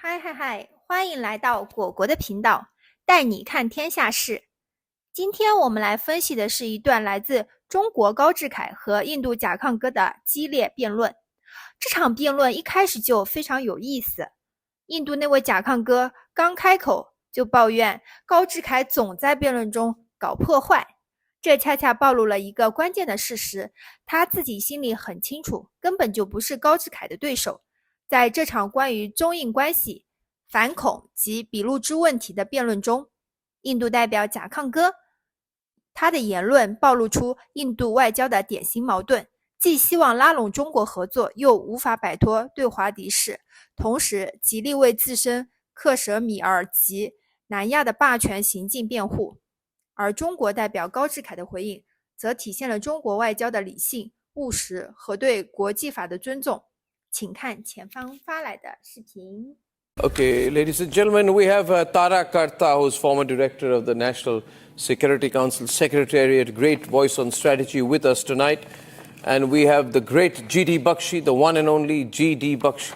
嗨嗨嗨，欢迎来到果果的频道，带你看天下事。今天我们来分析的是一段来自中国高志凯和印度甲亢哥的激烈辩论。这场辩论一开始就非常有意思，印度那位甲亢哥刚开口就抱怨高志凯总在辩论中搞破坏，这恰恰暴露了一个关键的事实，他自己心里很清楚，根本就不是高志凯的对手。在这场关于中印关系、反恐及比路支问题的辩论中，印度代表甲亢哥他的言论暴露出印度外交的典型矛盾，既希望拉拢中国合作，又无法摆脱对华敌视，同时极力为自身克什米尔及南亚的霸权行径辩护。而中国代表高志凯的回应则体现了中国外交的理性、务实和对国际法的尊重。请看前方发来的视频。 Okay, ladies and gentlemen, we have Tara Karta, who's former director of the National Security Council Secretariat, great voice on strategy, with us tonight. And we have the great G.D. Bakshi, the one and only G.D. Bakshi,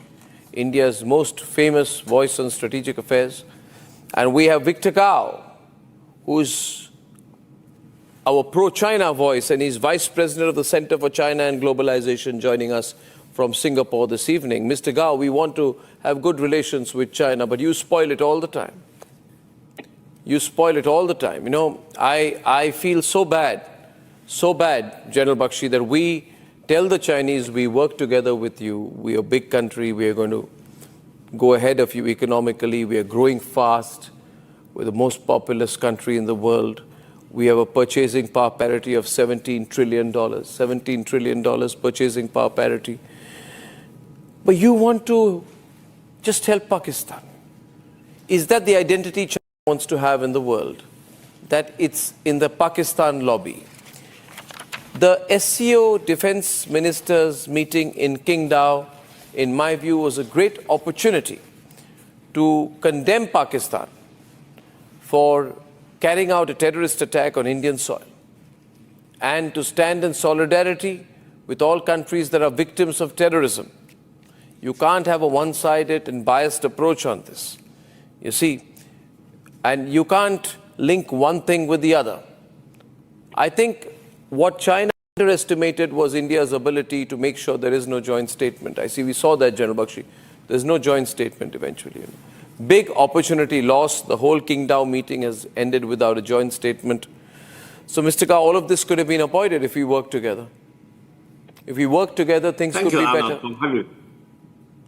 India's most famous voice on strategic affairs. And we have Victor Gao, who's our pro-China voice, and he's vice president of the Center for China and Globalization, joining us from Singapore this evening. Mr. Gao, we want to have good relations with China, but you spoil it all the time. You spoil it all the time. You know, I feel so bad, General Bakshi, that we tell the Chinese we work together with you. We are a big country. We are going to go ahead of you economically. We are growing fast. We're the most populous country in the world. We have a purchasing power parity of $17 trillion. $17 trillion purchasing power parity. But you want to just help Pakistan. Is that the identity China wants to have in the world? That it's in the Pakistan lobby? The SCO defense ministers meeting in Qingdao, in my view, was a great opportunity to condemn Pakistan for carrying out a terrorist attack on Indian soil and to stand in solidarity with all countries that are victims of terrorism. You can't have a one-sided and biased approach on this, you see, and you can't link one thing with the other. I think what China underestimated was India's ability to make sure there is no joint statement. I see we saw that, General Bakshi. There's no joint statement eventually. Big opportunity lost. The whole Qingdao meeting has ended without a joint statement. So, Mr. Gao, all of this could have been avoided if we worked together. If we worked together, things could be better.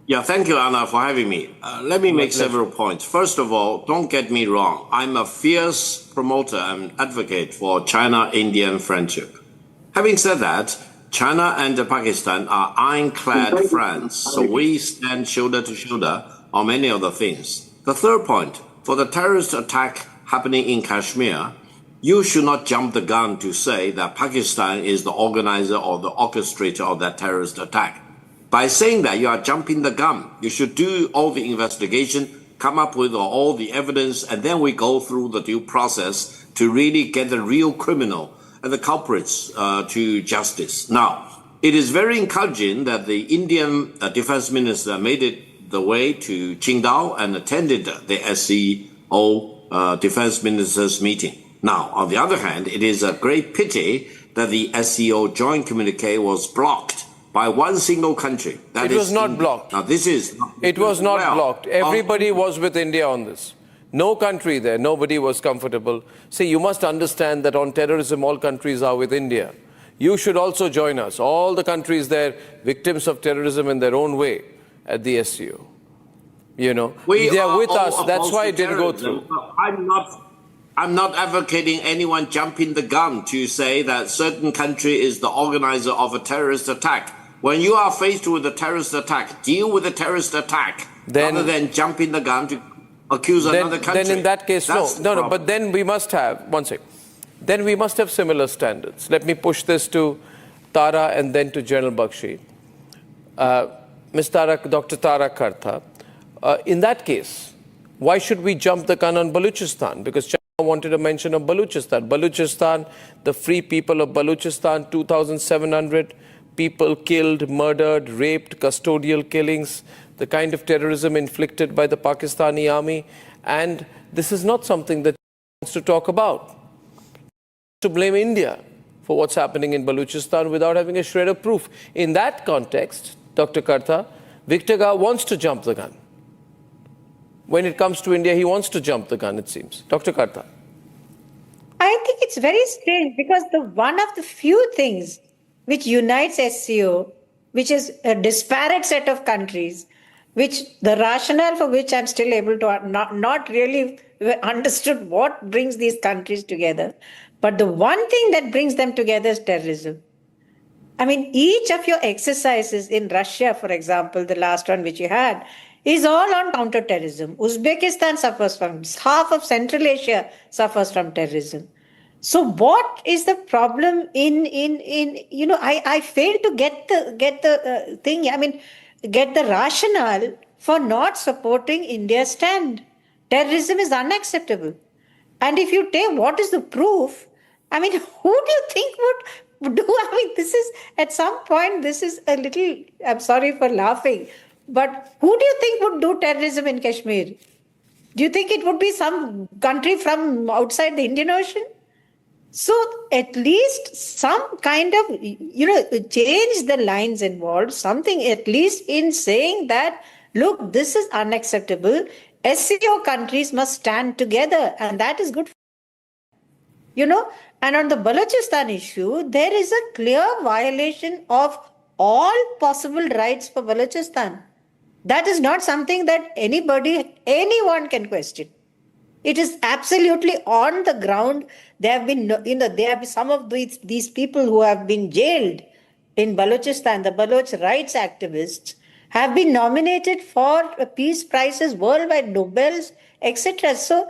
Yeah, thank you, Anna, for having me. Let me make several points. First of all, don't get me wrong. I'm a fierce promoter and advocate for China-Indian friendship. Having said that, China and Pakistan are ironclad friends, so we stand shoulder to shoulder on many other things. The third point, for the terrorist attack happening in Kashmir, you should not jump the gun to say that Pakistan is the organizer or the orchestrator of that terrorist attack. By saying that, you are jumping the gun. You should do all the investigation, come up with all the evidence, and then we go through the due process to really get the real criminal and the culprits to justice. Now, it is very encouraging that the Indian defense minister made it the way to Qingdao and attended the SCO defense ministers meeting. Now, on the other hand, it is a great pity that the SCO joint communique was blocked by one single country. It was not blocked. Now, this is... It was not blocked. Everybody was with India on this. No country there, nobody was comfortable. See, you must understand that on terrorism, all countries are with India. You should also join us. All the countries there, victims of terrorism in their own way at the SCO. You know, they are with us. That's why it didn't go through. I'm not advocating anyone jumping the gun to say that certain country is the organizer of a terrorist attack. When you are faced with a terrorist attack, deal with the terrorist attack rather than jumping the gun to accuse another country. Then in that case, no, but then we must have, one second, then we must have similar standards. Let me push this to Tara and then to General Bakshi. Dr. Tara Karta, in that case, why should we jump the gun on Baluchistan? Because China wanted a mention of Baluchistan. Baluchistan, the free people of Baluchistan, 2,700 people killed, murdered, raped, custodial killings, the kind of terrorism inflicted by the Pakistani army, and this is not something that wants to talk about. To blame India for what's happening in Baluchistan without having a shred of proof. In that context, Dr. Karta, Victor Gao wants to jump the gun. When it comes to India, he wants to jump the gun, it seems. Dr. Karta. I think it's very strange because one of the few things which unites SCO, which is a disparate set of countries, which the rationale for which I'm still able to not really understood what brings these countries together. But the one thing that brings them together is terrorism. I mean, each of your exercises in Russia, for example, the last one which you had, is all on counterterrorism. Uzbekistan suffers from, half of Central Asia suffers from terrorism. So what is the problem I fail to get the thing, I mean, get the rationale for not supporting India's stand. Terrorism is unacceptable. And if you take what is the proof, I mean, who do you think would do? I mean, this is, at some point, this is a little, I'm sorry for laughing, but who do you think would do terrorism in Kashmir? Do you think it would be some country from outside the Indian Ocean? So at least some kind of, change the lines involved, something at least in saying that, look, this is unacceptable. SCO countries must stand together, and that is good. And on the Baluchistan issue, there is a clear violation of all possible rights for Baluchistan. That is not something that anyone can question. It is absolutely on the ground. There have been, some of these people who have been jailed in Balochistan, the Baloch rights activists, have been nominated for peace prizes, worldwide Nobels, etc. So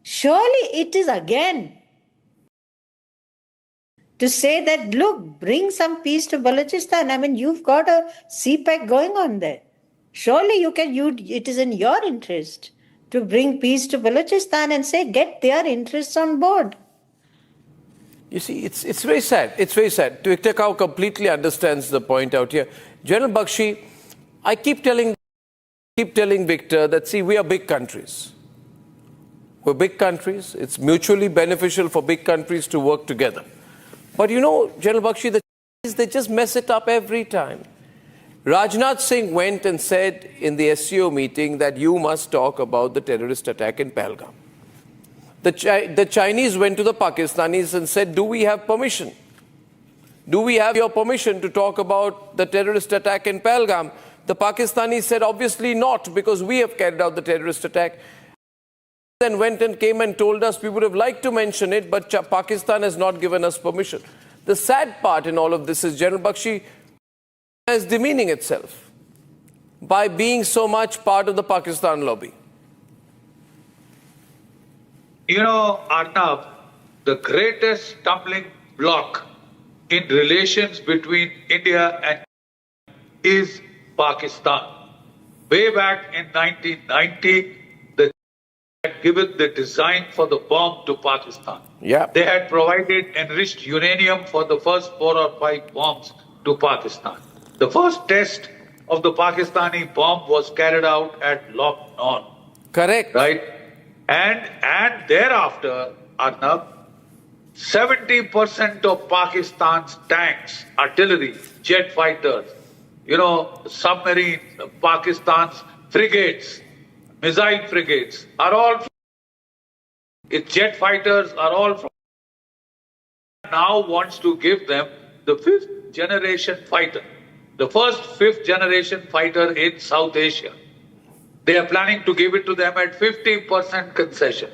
surely it is again to say that, look, bring some peace to Balochistan. I mean, you've got a CPEC going on there. Surely it is in your interest to bring peace to Balochistan and say, get their interests on board. You see, it's very sad. It's very sad. Victor Gao completely understands the point out here. General Bakshi, I keep telling Victor that, see, we are big countries. We're big countries. It's mutually beneficial for big countries to work together. But General Bakshi, they just mess it up every time. Rajnath Singh went and said in the SCO meeting that you must talk about the terrorist attack in Pahalgam. The Chinese went to the Pakistanis and said, do we have permission? Do we have your permission to talk about the terrorist attack in Pahalgam? The Pakistanis said, obviously not, because we have carried out the terrorist attack. Then went and came and told us we would have liked to mention it, but Pakistan has not given us permission. The sad part in all of this is General Bakshi is demeaning itself by being so much part of the Pakistan lobby. Arnab, the greatest stumbling block in relations between India and is Pakistan. Way back in 1990, had given the design for the bomb to Pakistan. Yeah. They had provided enriched uranium for the first 4 or 5 bombs to Pakistan. The first test of the Pakistani bomb was carried out at Loch Non. Correct. Right? And thereafter, Arnab, 70% of Pakistan's tanks, artillery, jet fighters, submarines, Pakistan's frigates, missile frigates are all from, its jet fighters are all from, now wants to give them the 5th generation fighter, the first 5th generation fighter in South Asia. They are planning to give it to them at 50% concession.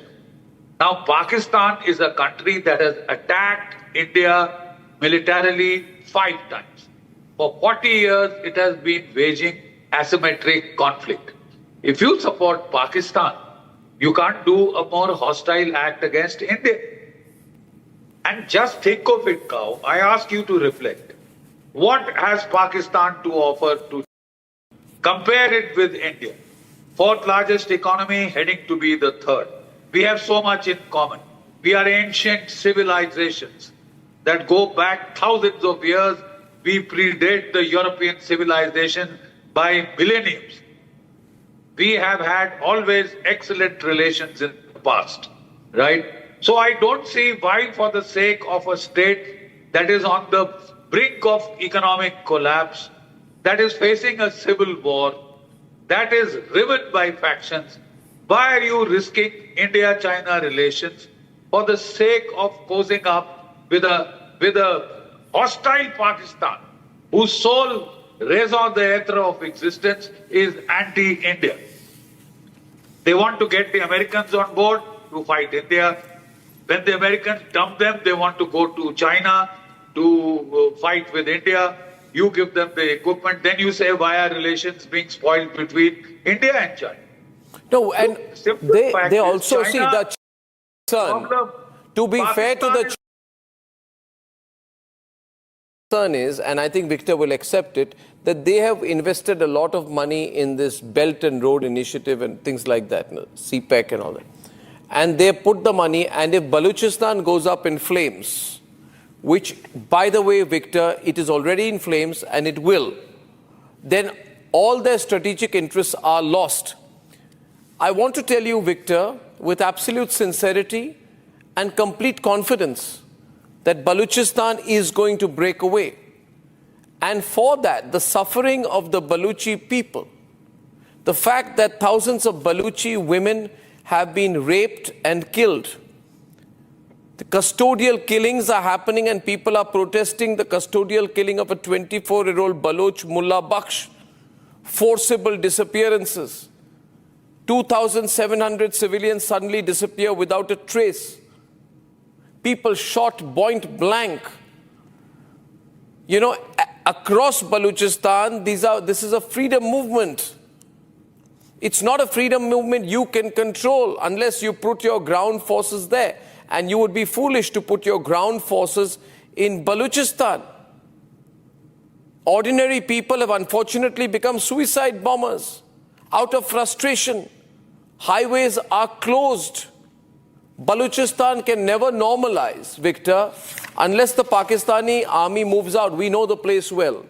Now, Pakistan is a country that has attacked India militarily 5 times. For 40 years, it has been waging asymmetric conflict. If you support Pakistan, you can't do a more hostile act against India. And just think of it, Kao. I ask you to reflect. What has Pakistan to offer to compare it with India? 4th largest economy, heading to be the 3rd. We have so much in common. We are ancient civilizations that go back thousands of years. We predate the European civilization by millenniums. we have had always excellent relations in the past, right? So I don't see why, for the sake of a state that is on the brink of economic collapse, that is facing a civil war, that is riven by factions, why are you risking India-China relations for the sake of posing up with a hostile Pakistan, whose sole raison d'etre of existence is anti-India? They want to get the Americans on board to fight India. When the Americans dump them, they want to go to China to fight with India. You give them the equipment, then you say, why are relations being spoiled between India and China? No, and they also see the concern. To be fair to the concern is, and I think Victor will accept it, that they have invested a lot of money in this Belt and Road Initiative and things like that, CPEC and all that. And they put the money, and if Baluchistan goes up in flames, which, by the way, Victor, it is already in flames and it will, then all their strategic interests are lost. I want to tell you, Victor, with absolute sincerity and complete confidence, that Baluchistan is going to break away. And for that, the suffering of the Baluchi people, the fact that thousands of Baluchi women have been raped and killed, the custodial killings are happening and people are protesting the custodial killing of a 24-year-old Baloch Mullah Bakhsh, forcible disappearances, 2,700 civilians suddenly disappear without a trace, people shot point blank. You know, across Baluchistan, this is a freedom movement. It's not a freedom movement you can control unless you put your ground forces there. And you would be foolish to put your ground forces in Baluchistan. Ordinary people have unfortunately become suicide bombers out of frustration. Highways are closed. Baluchistan can never normalize, Victor, unless the Pakistani army moves out. We know the place well.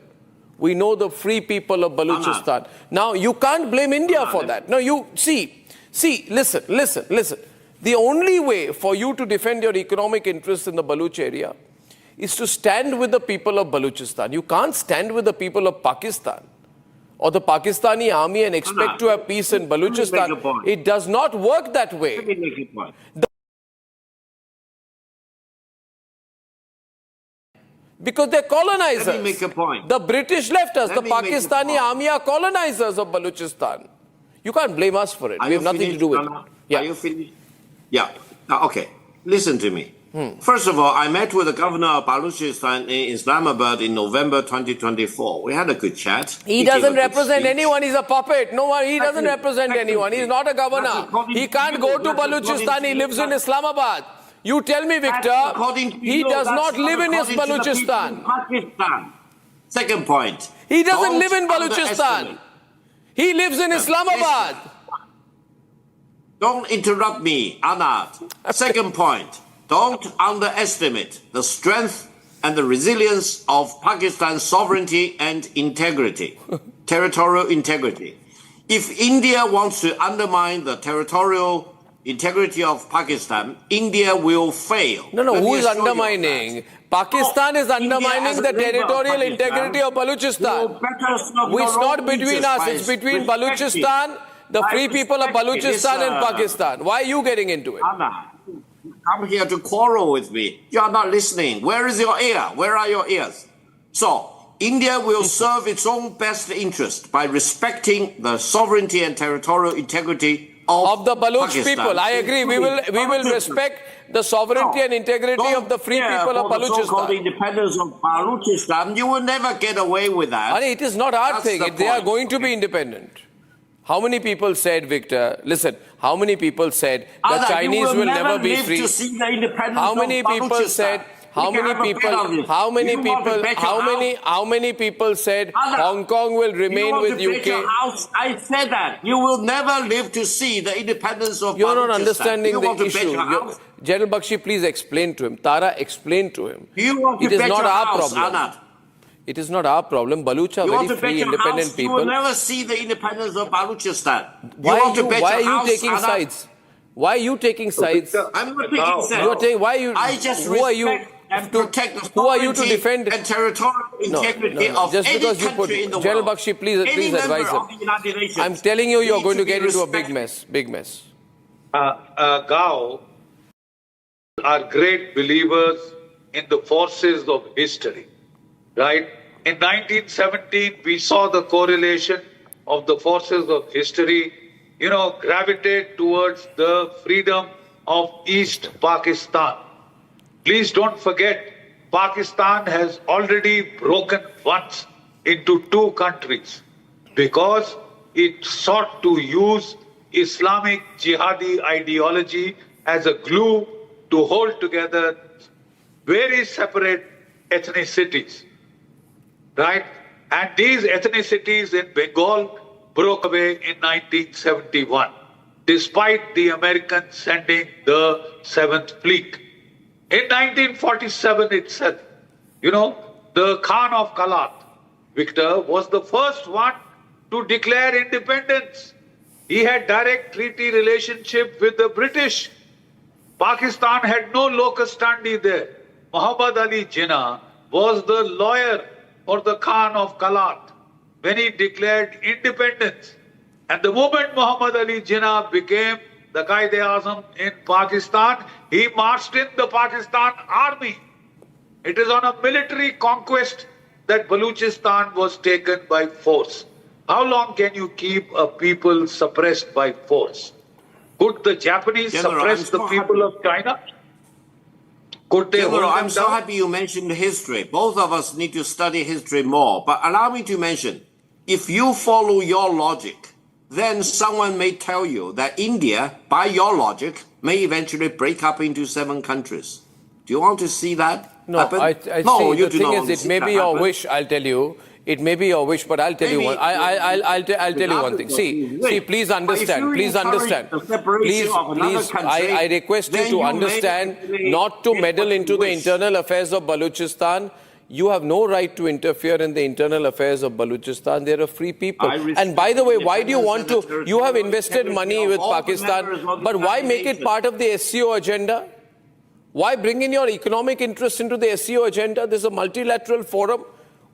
We know the free people of Baluchistan. Now, you can't blame India for that. No, you see, listen. The only way for you to defend your economic interests in the Baluch area is to stand with the people of Baluchistan. You can't stand with the people of Pakistan or the Pakistani army and expect to have peace in Baluchistan. It does not work that way. Let me make a point. Because they're colonizers. Let me make a point. The British left us. The Pakistani army are colonizers of Baluchistan. You can't blame us for it. We have nothing to do with it. Yeah. Are you finished? Yeah. Okay. Listen to me. First of all, I met with the governor of Baluchistan in Islamabad in November 2024. We had a good chat. He doesn't represent anyone. He's a puppet. No one. He doesn't represent anyone. He's not a governor. He can't go to Baluchistan. He lives in Islamabad. You tell me, Victor, he does not live in his Baluchistan. Second point. He doesn't live in Baluchistan. He lives in Islamabad. Don't interrupt me, Anand. Second point. Don't underestimate the strength and the resilience of Pakistan's sovereignty and integrity, territorial integrity. If India wants to undermine the territorial integrity of Pakistan, India will fail. No, who is undermining? Pakistan is undermining the territorial integrity of Baluchistan. It's not between us, it's between Baluchistan, the free people of Baluchistan and Pakistan. Why are you getting into it? You come here to quarrel with me. You are not listening. Where is your ear? Where are your ears? So, India will serve its own best interest by respecting the sovereignty and territorial integrity of the Baluch Pakistan. people. I agree. We will respect the sovereignty and integrity of the free people of Baluchistan. The so-called independence of Baluchistan, you will never get away with that. It is not our thing. They are going to be independent. How many people said, Victor, listen, how many people said the Chinese will never be free? How many people said, how many people said Hong Kong will remain with UK? I said that. You will never live to see the independence of Baluchistan. You're not understanding the issue. General Bakshi, please explain to him. Tara, explain to him. It is not our problem. It is not our problem. Baluch are very free, independent people. You will never see the independence of Baluchistan. Why are you taking sides? Why are you taking sides? I'm not taking sides. You are taking, why you, I just who are you and protect the who are you to defend and territorial integrity of just any because you put country in the General world. Bakshi, please advise him. I'm telling you, you're going to get into a big mess. Gao are great believers in the forces of history, right? In 1917, we saw the correlation of the forces of history, gravitate towards the freedom of East Pakistan. Please don't forget, Pakistan has already broken once into two countries because it sought to use Islamic jihadi ideology as a glue to hold together very separate ethnicities, right? And these ethnicities in Bengal broke away in 1971, despite the Americans sending the 7th Fleet. In 1947 itself, the Khan of Kalat, Victor, was the first one to declare independence. He had direct treaty relationship with the British. Pakistan had no locus standi there. Muhammad Ali Jinnah was the lawyer for the Khan of Kalat when he declared independence. And the moment Muhammad Ali Jinnah became the Qaid-e-Azam in Pakistan, he marched in the Pakistan army. It is on a military conquest that Baluchistan was taken by force. How long can you keep a people suppressed by force? Could the Japanese suppress the people of China? Could they hold them I'm so down? happy you mentioned history. Both of us need to study history more. But allow me to mention, if you follow your logic, then someone may tell you that India, by your logic, may eventually break up into 7 countries. Do you want to see that happen? No, the thing is, it may be your wish, I'll tell you. It may be your wish, but I'll tell you one. I'll tell you one thing. See, please understand. Please, I request you to understand not to meddle into the internal affairs of Baluchistan. You have no right to interfere in the internal affairs of Baluchistan. They're a free people. And by the way, why do you want to? You have invested money with Pakistan, but why make it part of the SCO agenda? Why bring in your economic interests into the SCO agenda? There's a multilateral forum.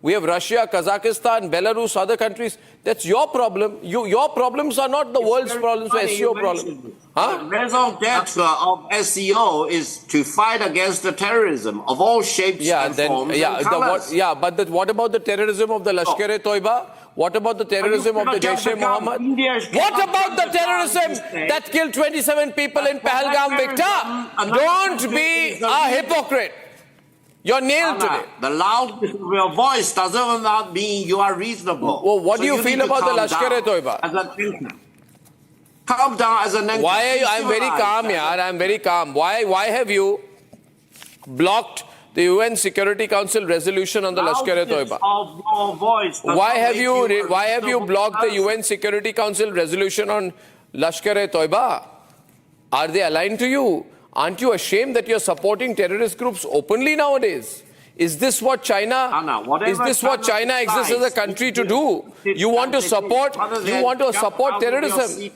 We have Russia, Kazakhstan, Belarus, other countries. That's your problem. Your problems are not the world's problems, SCO problems. The raison d'etre of SCO is to fight against the terrorism of all shapes and forms and colors. But what about the terrorism of the Lashkar-e-Toiba? What about the terrorism of the Jaish-e-Mohammed? What about the terrorism that killed 27 people in Pahalgam, Victor? Don't be a hypocrite. You're nailed today. The loudness of your voice doesn't mean you are reasonable. Well, what do you feel about the Lashkar-e-Toiba? Calm down as an entity. Why are you? I'm very calm, yaar. I'm very calm. Why have you blocked the UN Security Council resolution on the Lashkar-e-Toiba? Why have you blocked the UN Security Council resolution on Lashkar-e-Toiba? Are they aligned to you? Aren't you ashamed that you're supporting terrorist groups openly nowadays? Is this what China exists as a country to do? You want to support terrorism.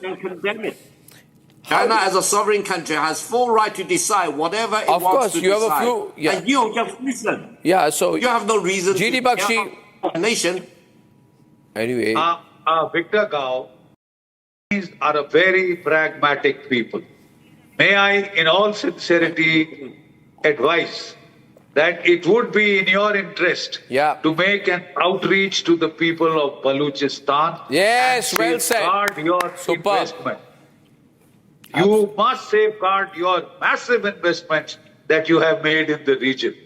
China as a sovereign country has full right to decide whatever it wants to decide. Of course, you have a few. Yeah. And you just listen. Yeah, so you have no reason GD Bakshi nation. Anyway. Victor Gao are a very pragmatic people. May I, in all sincerity, advise that it would be in your interest to make an outreach to the people of Baluchistan. Yes, well said. Safeguard your investment. You must safeguard your massive investments that you have made in the region.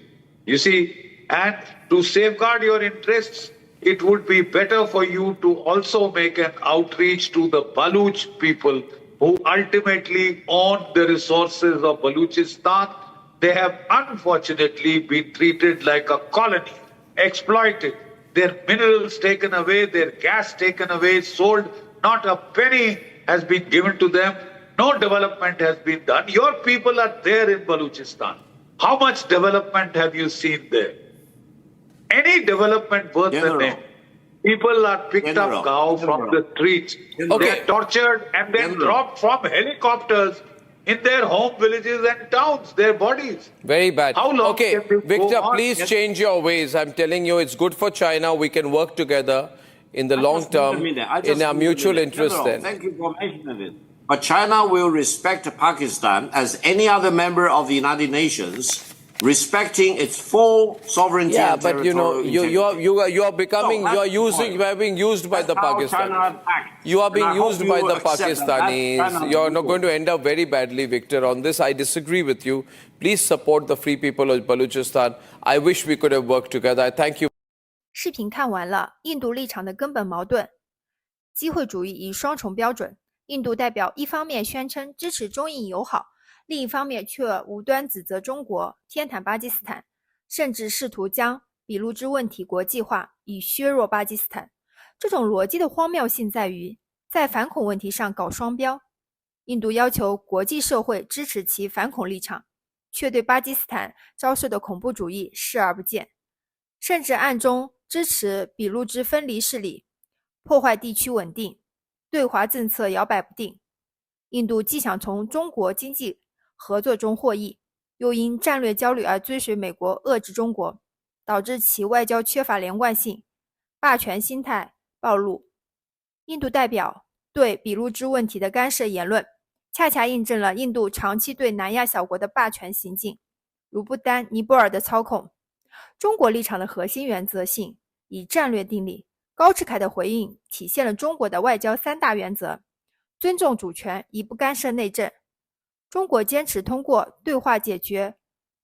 You see, and to safeguard your interests, it would be better for you to also make an outreach to the Baluch people who ultimately own the resources of Baluchistan. They have unfortunately been treated like a colony, exploited, their minerals taken away, their gas taken away, sold. Not a penny has been given to them. No development has been done. Your people are there in Baluchistan. How much development have you seen there? any development worth the name, people are picked up now from the streets. Okay. They are tortured and then dropped from helicopters in their home villages and towns, their bodies. Very bad. How long Okay, can this Victor, go on? please change your ways. I'm telling you, it's good for China. We can work together in the long term in our mutual interest then. Thank you for mentioning it. But China will respect Pakistan as any other member of the United Nations, respecting its full sovereignty. Yeah, and but you know, territorial you are becoming, No, you are being used by the Pakistanis. You are being used by the Pakistanis. You are not going to end up very badly, Victor. On this, I disagree with you. Please support the free people of Baluchistan. I wish we could have worked together. I thank you. 视频看完了，印度立场的根本矛盾，机会主义以双重标准。印度代表一方面宣称支持中印友好，另一方面却无端指责中国偏袒巴基斯坦，甚至试图将俾路支问题国际化，以削弱巴基斯坦。这种逻辑的荒谬性在于，在反恐问题上搞双标。印度要求国际社会支持其反恐立场，却对巴基斯坦遭受的恐怖主义视而不见，甚至暗中支持俾路支分离势力，破坏地区稳定，对华政策摇摆不定。印度既想从中国经济合作中获益，又因战略焦虑而追随美国遏制中国，导致其外交缺乏连贯性，霸权心态暴露。印度代表对俾路支问题的干涉言论，恰恰印证了印度长期对南亚小国的霸权行径，如不丹、尼泊尔的操控。中国立场的核心原则性以战略定力。高志凯的回应体现了中国的外交三大原则：尊重主权，以不干涉内政。中国坚持通过对话解决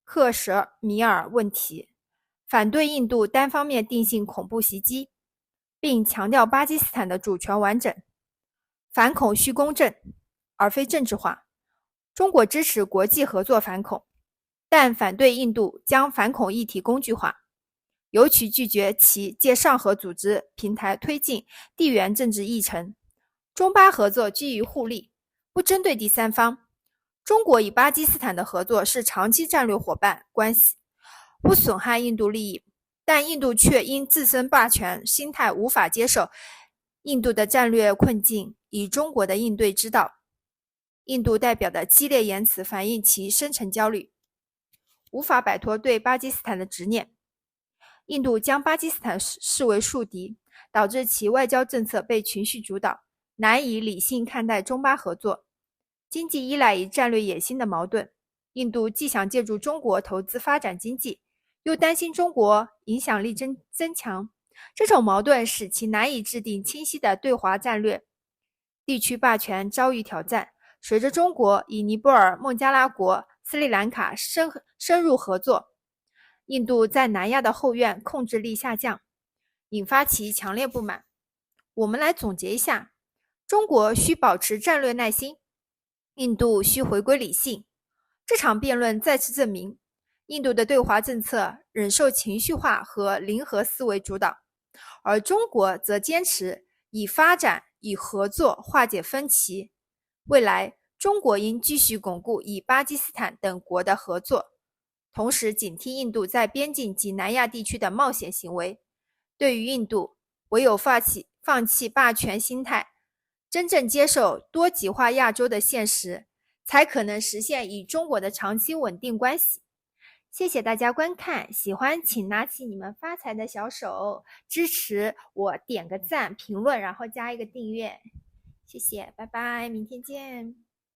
克什米尔问题，反对印度单方面定性恐怖袭击，并强调巴基斯坦的主权完整。反恐需公正，而非政治化。中国支持国际合作反恐，但反对印度将反恐议题工具化，尤其拒绝其借上合组织平台推进地缘政治议程。中巴合作基于互利，不针对第三方。中国与巴基斯坦的合作是长期战略伙伴关系，不损害印度利益，但印度却因自身霸权心态无法接受印度的战略困境以中国的应对之道。印度代表的激烈言辞反映其深层焦虑，无法摆脱对巴基斯坦的执念。印度将巴基斯坦视为树敌，导致其外交政策被情绪主导，难以理性看待中巴合作。经济依赖与战略野心的矛盾，印度既想借助中国投资发展经济，又担心中国影响力增强，这种矛盾使其难以制定清晰的对华战略。地区霸权遭遇挑战，随着中国以尼泊尔、孟加拉国、斯里兰卡深入合作，印度在南亚的后院控制力下降，引发其强烈不满。我们来总结一下：中国需保持战略耐心，印度需回归理性。这场辩论再次证明，印度的对华政策仍受情绪化和零和思维主导，而中国则坚持以发展、以合作化解分歧。未来，中国应继续巩固与巴基斯坦等国的合作，同时警惕印度在边境及南亚地区的冒险行为。对于印度，唯有放弃霸权心态，真正接受多极化亚洲的现实，才可能实现与中国的长期稳定关系。谢谢大家观看，喜欢请拿起你们发财的小手支持我，点个赞、评论，然后加一个订阅。谢谢，拜拜，明天见。